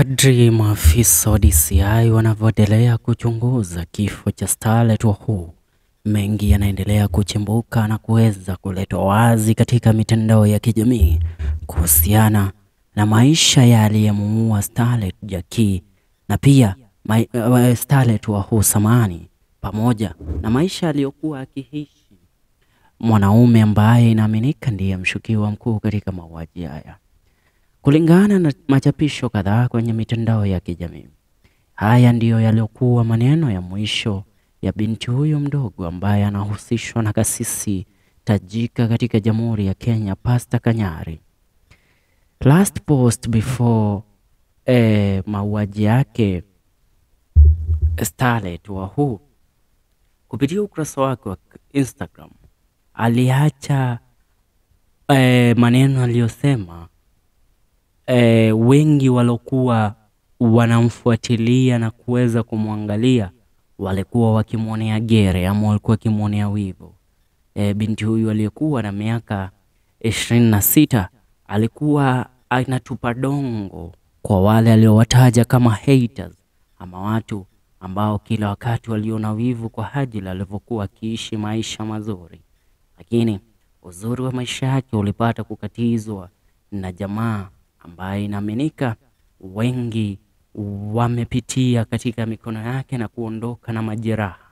Kadri maafisa wa DCI wanavyoendelea kuchunguza kifo cha Starlet Wahu, mengi yanaendelea kuchimbuka na kuweza kuletwa wazi katika mitandao ya kijamii kuhusiana na maisha ya aliyemuua Starlet Jackie na pia Starlet Wahu samani, pamoja na maisha aliyokuwa akiishi mwanaume ambaye inaaminika ndiye mshukiwa mkuu katika mauaji haya. Kulingana na machapisho kadhaa kwenye mitandao ya kijamii, haya ndiyo yaliokuwa maneno ya mwisho ya binti huyo mdogo ambaye anahusishwa na kasisi tajika katika Jamhuri ya Kenya, Pastor Kanyari. Last post before mauaji yake Starlet Wahu, kupitia ukurasa wake wa Instagram, aliacha maneno aliyosema wengi walokuwa wanamfuatilia na kuweza kumwangalia walikuwa wakimwonea gere ama walikuwa wakimwonea wivu. Binti huyu aliyekuwa na miaka 26 alikuwa anatupa dongo kwa wale aliowataja kama haters, ama watu ambao kila wakati waliona wivu kwa Hajila alivyokuwa akiishi maisha mazuri. Lakini uzuri wa maisha yake ulipata kukatizwa na jamaa ambaye inaaminika wengi wamepitia katika mikono yake na kuondoka na majeraha.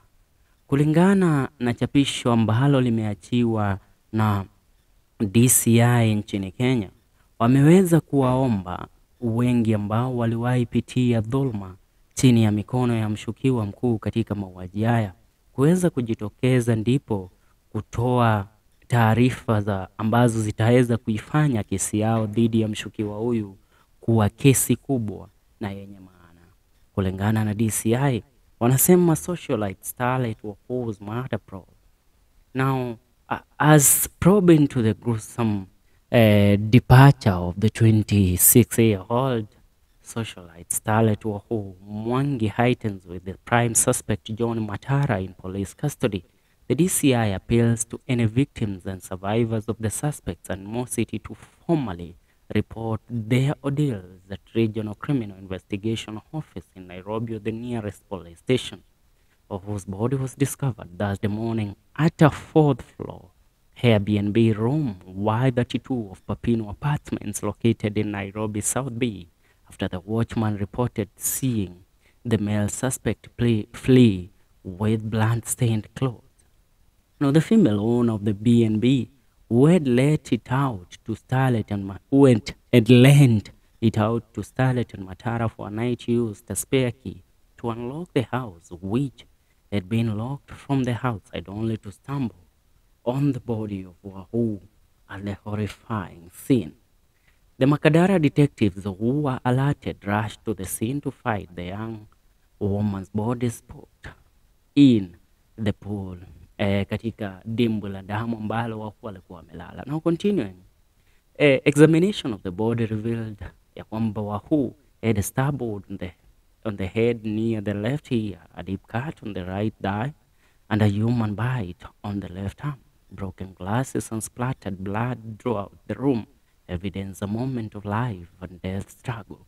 Kulingana na chapisho ambalo limeachiwa na DCI nchini Kenya, wameweza kuwaomba wengi ambao waliwahi pitia dhulma chini ya mikono ya mshukiwa mkuu katika mauaji haya kuweza kujitokeza, ndipo kutoa taarifa za ambazo zitaweza kuifanya kesi yao dhidi ya mshukiwa huyu kuwa kesi kubwa na yenye maana. Kulingana na DCI, wanasema socialite Starlet Wahu's murder probe. Now, as probing to the gruesome departure of the 26-year-old socialite Starlet Wahu, Mwangi heightens with the prime suspect John Matara in police custody. The DCI appeals to any victims and survivors of the suspects and Mo City to formally report their ordeals at Regional Criminal Investigation Office in Nairobi, the nearest police station, of whose body was discovered Thursday morning at a 4th floor Airbnb room Y32 of Papino Apartments located in Nairobi South B, after the watchman reported seeing the male suspect flee with blood-stained clothes. Now, the female owner of the B&B, who had let it out to Starlet and lent it out to Starlet and Matara for a night, used a spare key to unlock the house, which had been locked from the outside, only to stumble on the body of Wahu at the horrifying scene. The Makadara detectives who were alerted rushed to the scene to find the young woman's body spot in the pool, katika dimbu la damu ambalo Wahu alikuwa amelala. Now continuing, examination of the body revealed ya kwamba Wahu had a stab wound on the head near the left ear, a deep cut on the right thigh, and a human bite on the left arm. Broken glasses and splattered blood throughout the room evidence a moment of life and death struggle.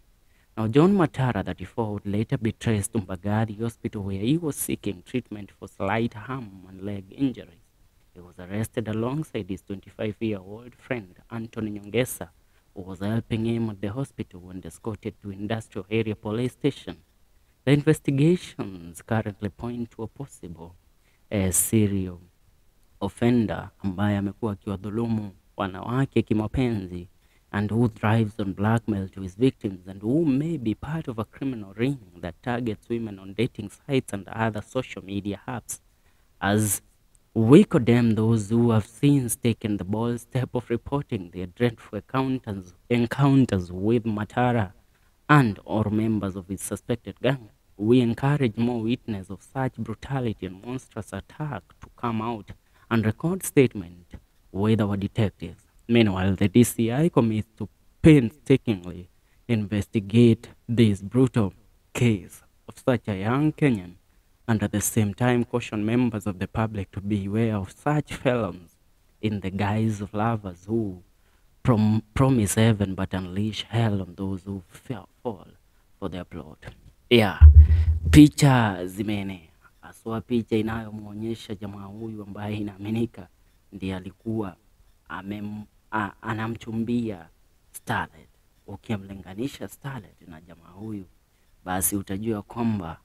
Now, John Matara, 34, would later be traced to Mbagathi Hospital, where he was seeking treatment for slight arm and leg injuries. He was arrested alongside his 25-year-old friend, Anthony Nyongesa, who was helping him at the hospital and escorted to Industrial Area Police Station. The investigations currently point to a possible serial offender ambaye amekuwa akiwadhulumu wanawake kimapenzi, and who thrives on blackmail to his victims, and who may be part of a criminal ring that targets women on dating sites and other social media apps. As we condemn those who have since taken the bold step of reporting their dreadful encounters with Matara and or members of his suspected gang, we encourage more witnesses of such brutality and monstrous attack to come out and record statement with our detectives. Meanwhile, the DCI commits to painstakingly investigate this brutal case of such a young Kenyan, and at the same time caution members of the public to beware of such felons in the guise of lovers who promise heaven but unleash hell on those who fall for the upload. Yeah, picha zimeenea, haswa picha inayomuonyesha jamaa huyu ambaye inaaminika ndiye alikuwa anamchumbia Starlet. Ukimlinganisha Starlet na jamaa huyu, basi utajua kwamba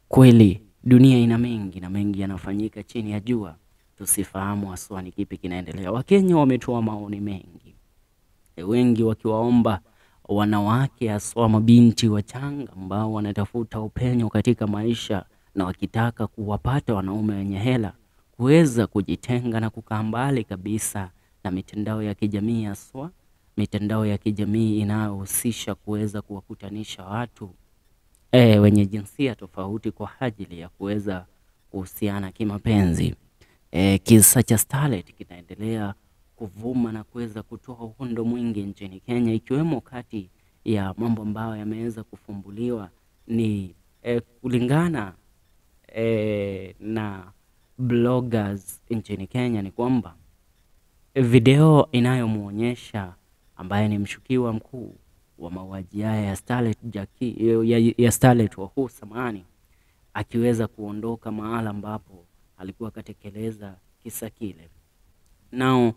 kweli dunia ina mengi na mengi yanafanyika chini ya jua, tusifahamu haswa ni kipi kinaendelea. Wakenya wametoa maoni mengi, wengi wakiwaomba wanawake haswa mabinti wachanga ambao wanatafuta upenyo katika maisha na wakitaka kuwapata wanaume wenye hela kuweza kujitenga na kukaa mbali kabisa na mitandao ya kijamii, haswa mitandao ya kijamii inayohusisha kuweza kuwakutanisha watu wenye jinsia tofauti kwa ajili ya kuweza kuhusiana kimapenzi. Kisa cha Starlet kinaendelea kuvuma na kuweza kutoa uhondo mwingi nchini Kenya, ikiwemo kati ya mambo ambayo yameweza kufumbuliwa ni kulingana na bloggers nchini Kenya ni kwamba video inayomuonyesha ambaye ni mshukiwa mkuu wa mauaji ya Starlet Wahu samani, akiweza kuondoka mahala ambapo alikuwa katekeleza kisa kile. Now,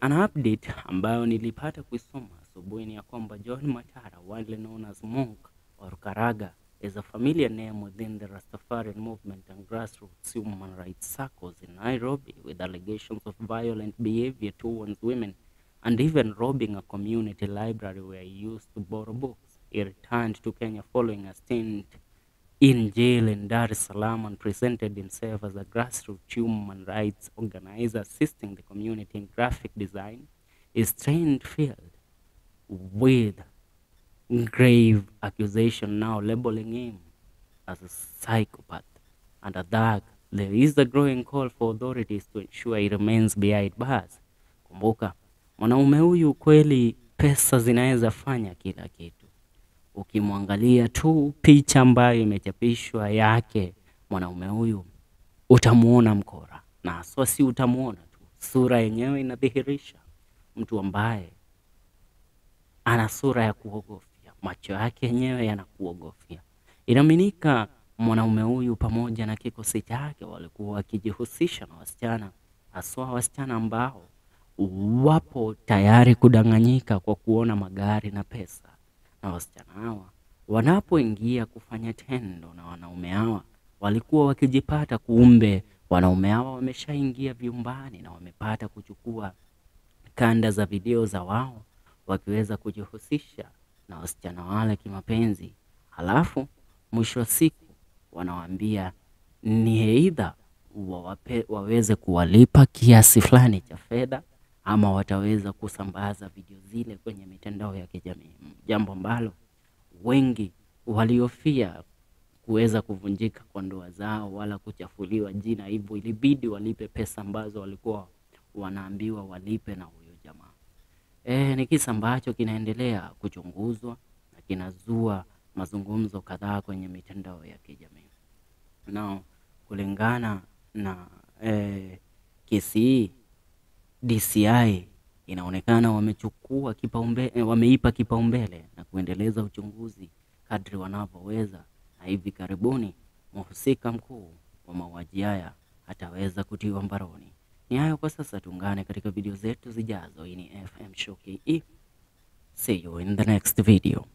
an update ambayo nilipata kuisoma asubuhi ni ya kwamba John Matara, widely known as Monk or Karaga, is a familiar name within the Rastafarian movement and grassroots human rights circles in Nairobi, with allegations of violent behavior towards women and even robbing a community library where he used to borrow books. He returned to Kenya following a stint in jail in Dar es Salaam and presented himself as a grassroots human rights organizer assisting the community in graphic design. His trained field with grave accusation now labeling him as a psychopath and a thug. There is a growing call for authorities to ensure he remains behind bars. Kumbuka, mwanaume huyu kweli pesa zinaweza fanya kila kitu. Ukimwangalia tu picha ambayo imechapishwa yake mwanaume huyu utamuona mkora, na sio si utamuona tu, sura yenyewe inadhihirisha mtu ambaye ana sura ya kuogofya, macho yake yenyewe yanakuogofya. Inaaminika mwanaume huyu pamoja na kikosi chake walikuwa wakijihusisha na wasichana, haswa wasichana ambao wapo tayari kudanganyika kwa kuona magari na pesa, na wasichana hawa wanapoingia kufanya tendo na wanaume hawa walikuwa wakijipata kumbe wanaume hawa wameshaingia vyumbani na wamepata kuchukua kanda za video za wao wakiweza kujihusisha na wasichana wale kimapenzi. Halafu mwisho wa siku wanawaambia ni aidha waweze kuwalipa kiasi fulani cha fedha ama wataweza kusambaza video zile kwenye mitandao ya kijamii, jambo ambalo wengi waliofia kuweza kuvunjika kwa ndoa zao wala kuchafuliwa jina, hivyo ilibidi walipe pesa ambazo walikuwa wanaambiwa walipe na huyo jamaa. Ni kisa ambacho kinaendelea kuchunguzwa na kinazua mazungumzo kadhaa kwenye mitandao ya kijamii. Now, kulingana na kesi DCI inaonekana wamechukua wameipa kipaumbele na kuendeleza uchunguzi kadri wanavyoweza, na hivi karibuni mhusika mkuu wa mauaji haya ataweza kutiwa mbaroni. Ni hayo kwa sasa, tuungane katika video zetu zijazo. Hii ni FM Show KE. See you in the next video.